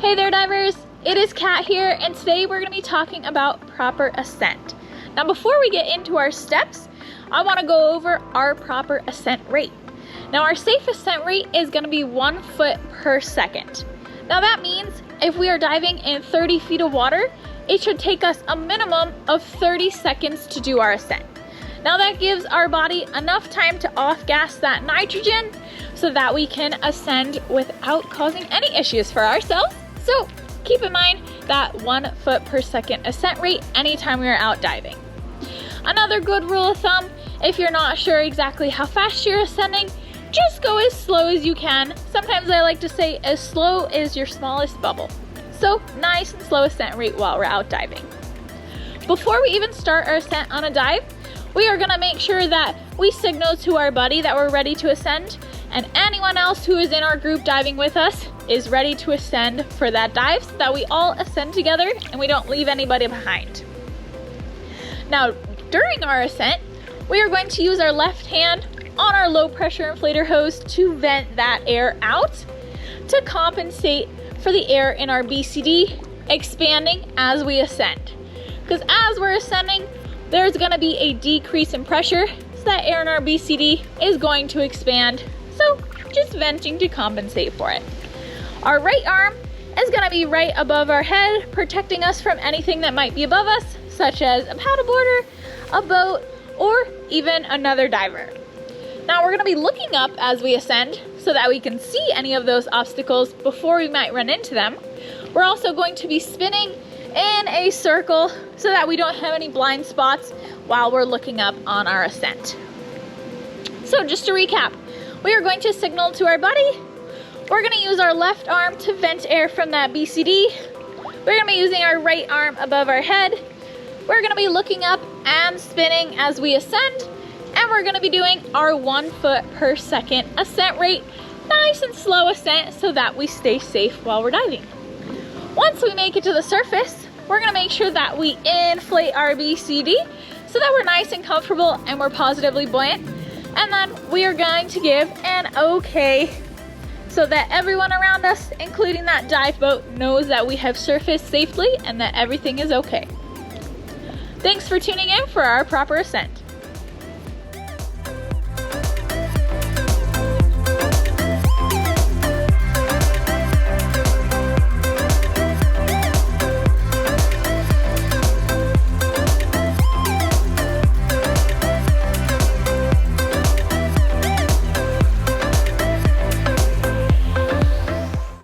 Hey there divers, it is Kat here, and today we're going to be talking about proper ascent. Now before we get into our steps, I want to go over our proper ascent rate. Now our safe ascent rate is going to be 1 foot per second. Now that means if we are diving in 30 feet of water, it should take us a minimum of 30 seconds to do our ascent. Now that gives our body enough time to off-gas that nitrogen so that we can ascend without causing any issues for ourselves. So keep in mind that 1 foot per second ascent rate anytime we are out diving. Another good rule of thumb, if you're not sure exactly how fast you're ascending, just go as slow as you can. Sometimes I like to say as slow as your smallest bubble. So nice and slow ascent rate while we're out diving. Before we even start our ascent on a dive, we are gonna make sure that we signal to our buddy that we're ready to ascend, and anyone else who is in our group diving with us is ready to ascend for that dive so that we all ascend together and we don't leave anybody behind. Now, during our ascent, we are going to use our left hand on our low pressure inflator hose to vent that air out to compensate for the air in our BCD expanding as we ascend. Because as we're ascending, there's going to be a decrease in pressure, so that air in our BCD is going to expand. So just venting to compensate for it. Our right arm is going to be right above our head, protecting us from anything that might be above us, such as a paddleboarder, a boat, or even another diver. Now we're going to be looking up as we ascend so that we can see any of those obstacles before we might run into them. We're also going to be spinning in a circle so that we don't have any blind spots while we're looking up on our ascent. So just to recap, we are going to signal to our buddy. We're going to use our left arm to vent air from that BCD. We're going to be using our right arm above our head. We're going to be looking up and spinning as we ascend. And we're going to be doing our 1 foot per second ascent rate. Nice and slow ascent so that we stay safe while we're diving. Once we make it to the surface, we're going to make sure that we inflate our BCD so that we're nice and comfortable and we're positively buoyant. And then we are going to give an okay so that everyone around us, including that dive boat, knows that we have surfaced safely and that everything is okay. Thanks for tuning in for our proper ascent.